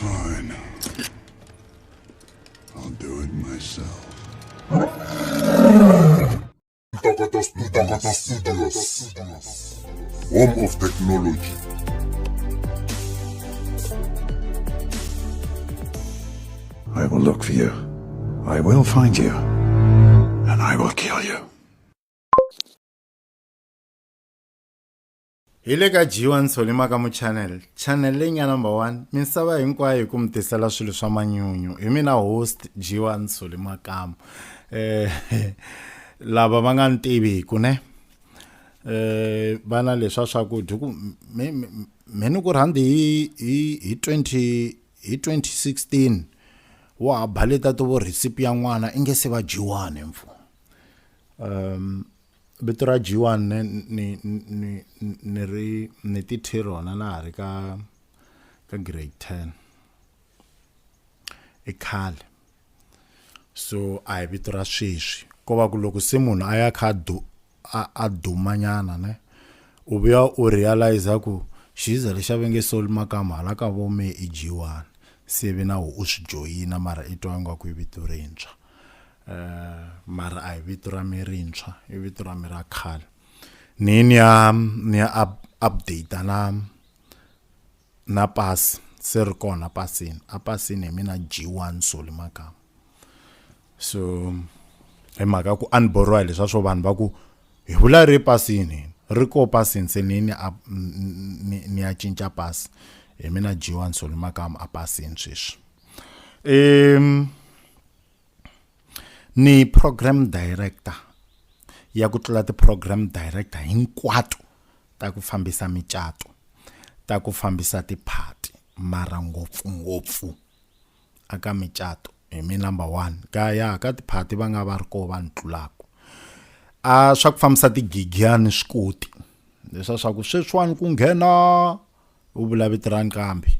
Fine. I'll do it myself. Home of technology. I will look for you. I will find you. And I will kill you. Hile ka Ndzi Makamu channel leyi nga number 1 misava hinkwayo ku mtisela swilo swa manyunyu hi mina host Ndzi Makamu lava va nga ntivi ku ne vana leswa swakudya ku meni ku rhandi hi 2016 wa baleta to vo recipe ya n'wana inge se va Jiwani mfu Betra Jiwan ni ti thirona na hari ka grade 10 ekhale so ai bitra sweswi ko va ku loko se munhu aya kha a dumanyana ne u vuya u realize ku xiza lexa venge Ndzi Makamu hala ka vome e Jiwan se vina u swi joyina mara itwanga ku vito rentshwa mara ai vito ra mirintshwa I vito ra mira khale ni ya update na pass se ri kona pasini mina G1 Ndzi Makamu so maka ku unborrow leswa swo vanhu va ku hi vula ri pasini ri ko pasini se ni ya cinca pass mina G1 Ndzi Makamu a pasini sweswi ni program director ya ku tlula ti program director hinkwato ta ku fambisa micato ta ku fambisa ti party mara ngopfu aka micato hi mi number 1 ka ti party va nga va ri ko va ntlulako swa ku fambisa ti gigyani swikoti leswa swa ku sweswiwani ku nghena u vula vitirani kambe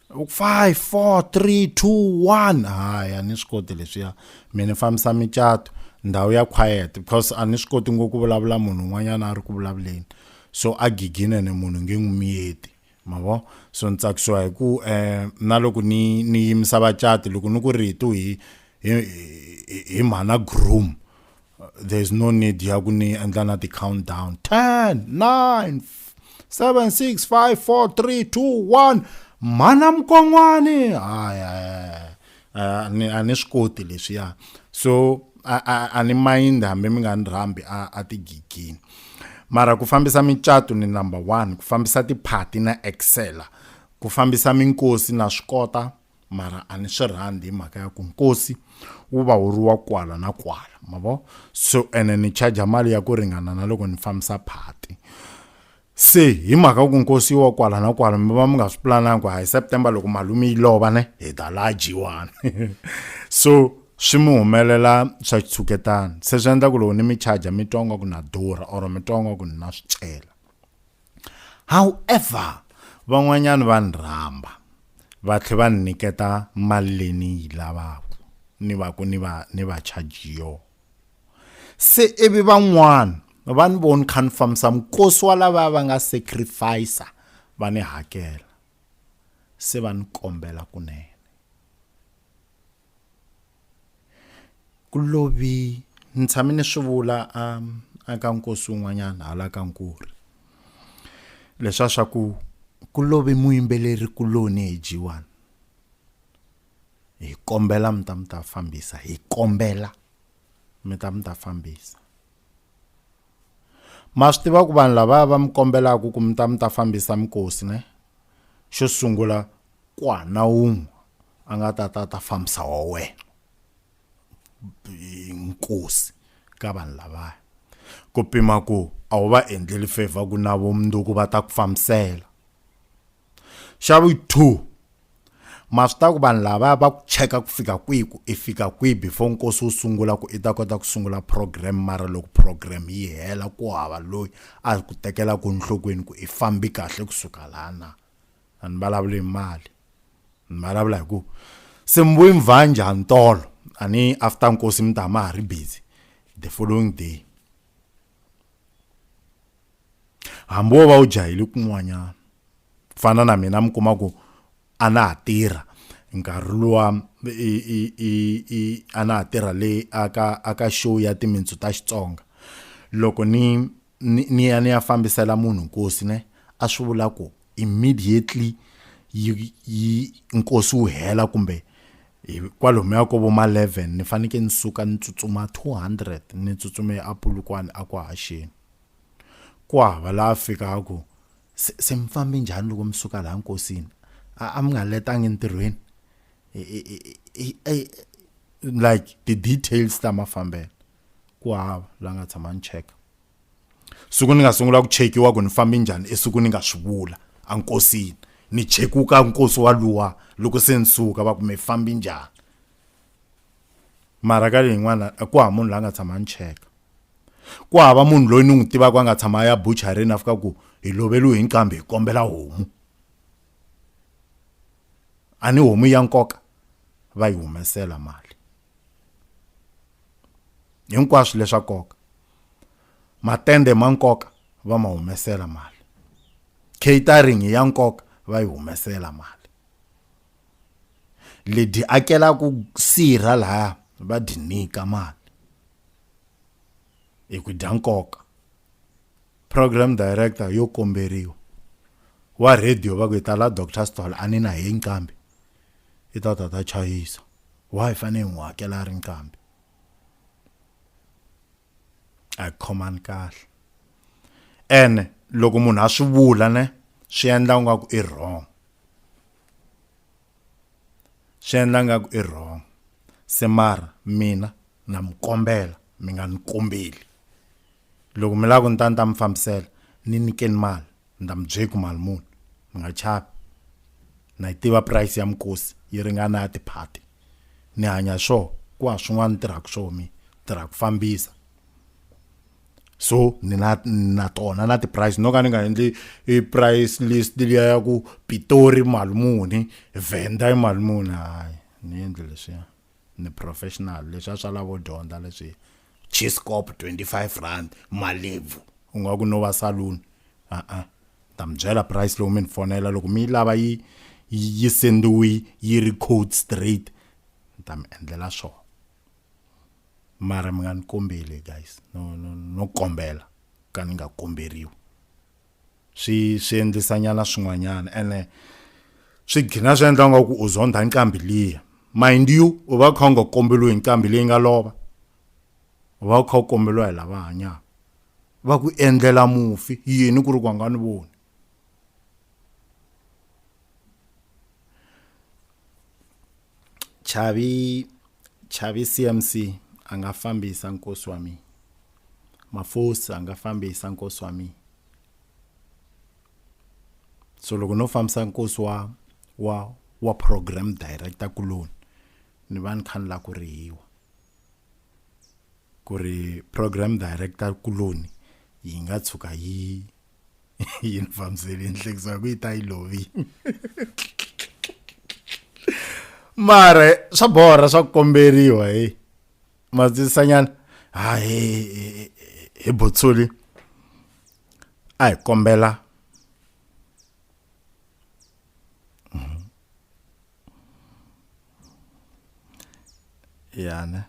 5 4 3 2 1 haya ni swikoti leswiya mina fambisa micato ndhawu ya quiet because ani swikoti ngoku vulavula munhu un'wanyana a ri ku vulavuleni so a gigine ne munhu nge n'wiyeti mavo so ntsakisiwa hi ku na loko ni yimisa vacati loko ni ku ritu hi mhana groom there's no need ya ku ni endla na ti countdown 10 9 7 6 5 4 3 2 1 mana mkongwani ani swikoti leswiya so ani mind hambi mi nga ni rambi a ti gigini mara ku fambisa micato ni number 1 ku fambisa ti party na excel ku fambisa minkosi na swikota mara ani swi rhandi mhaka ya ku nkosi wu va wu ri wa kwala na kwala mavo so ene ni charge mali ya ku ringana na loko ni fambisa party se hi mhaka ku nkosi wa kwala na kwala mi va mi nga swi plananga ku hi September loko malume yi lova ne hi ta la Jiwani so swi mu humelela swa tshuketana se swi endla ku loko ni mi charge mi tonga ku na durha or mi tonga ku na swicela however van'wanyana va nrhamba va tlhe va niketa mali leyi ni yi lavaka ni va ku ni va charge yo se evi van'wana van voni confirm some nkosi wa lava va nga sacrifice va ni hakela se va ni kombela kunene ku lovi ni tshamile swi vula aka nkosi un'wanyana hala ka nkuri leswa swa ku lovi muyimbeleri kuloni hi Jiwani hi kombela mi ta fambisa hi kombela mi ta fambisa ma swi tiva ku vanhu lava va mi kombelaka ku mi ta fambisa mikosi ne xo sungula kwana wun'we a nga ta fambisa wa wena nkosi ka vanhu lava ku pima ku a wu va endleli favor ku na vo mnduku va ta ku fambisela xa vu 2 ma swi ta ku vanhu lava va ku cheka ku fika kwihi ku i fika kwihi before nkosi wu sungula ku i ta kota ku sungula program mara loko program yi hela ku hava loyi a ku tekela ku nhlokweni ku i fambi kahle kusuka lana ani vulavula mali ni vulavula hi ku se mvuyi mvanja ntolo ani after nkosi mtama ha ri busy the following day hambo va u jahile kun'wanyana fana na mina mi kuma ku a na ha tirha nkarhi luwa a na ha tirha le aka show ya timintsu ta Xitsonga. Loko ni ya fambisela munhu nkosi ne a swi vula ku immediately nkosi wu hela kumbe kwalomu ya ko vo ma 11 ni faneke ni suka ni tsutsuma 200 ni tsutsume a Polokwane a ku haxeni. Ku hava la fikaku se mi fambi njhani loko mi suka la nkosini a mi nga letangi ntirhweni like the details ta mafambelo ku hava la nga tshama ni check. Siku ni nga sungula ku chekiwa ku ni fambi njhani siku ni nga swi vula a nkosini ni chekuka nkosi wa luwa loko se nsuka va ku me fambi njhani. Mara ka yin'wana ku hava munhu la nga tshama ni check. Ku hava munhu loyi ni n'wi tivaka a nga tshama ya butchery na fika ku hi loveliwe hi nkambi hi kombela homu. A ni homu ya nkoka va yi humesela mali hinkwaswo leswa nkoka. Matende ma nkoka va ma humesela mali. Catering ya nkoka va yi humesela mali. Ledi akela ku sirha laha va di nyika mali. Ku dya nkoka. Program director yo komberiwa wa radio va ku ta la Dr. Stall a ni na hi nkambi i ta chayisa wa hi fane n'wi hakela ri nkambi a command kahle. Ene loko munhu a swi vula ne swi endla nga ku i wrong. Swi endla nga ku i wrong. Se mara mina na mi kombela mi nga ni kombeli. Loko mi lava ku ni ta mi fambisela ni nyikeni mali ni ta mi byela ku mali muni mi nga chavi. Na yi tiva price ya mkosi yi ringana ya tiphati. Ni hanya swo ku ha swin'wana ni tirhaka swo mi tirha ku fambisa. So ni na tona na ti-price no ka ni nga endli i-price list liya ya ku Pitori mali muni Venda i mali muni. Hayi ni endli leswiya ni professional leswiya swa lavo dyondza leswi Chiscop 25 rand Malebvu u nga ku no va saloon. Ta mi byela price lowu mi ni fonela loko mi lava yi sendiwi yi ri code straight ni ta mi endlela swona. Mara mi nga ni kombeli guys no kombela ka ni nga komberiwi. Swi endlisa nyana swin'wanyana ene swi gina swi endla nga ku u zonda nkambi liya. Mind you u va kha u nga kombeliwi hi nkambi leyi nga lova. U va kha u kombeliwa hi lava hanyaka. Va ku endlela mufi yini ku ri ku nga ni voni. Chavi CMC a nga fambisa nkosi wa mina. Mafosi a nga fambisa nkosi wa mina. So loko no fambisa nkosi wa program director kuloni ni va ni kha ni la ku rihiwa ku ri program director kuloni yi nga tshuka yi ni fambiseli nhlekisa ku yi ta yi lovi. Mara swa borha swa komberiwa matsisanyana hi Botsoli a hi kombela yana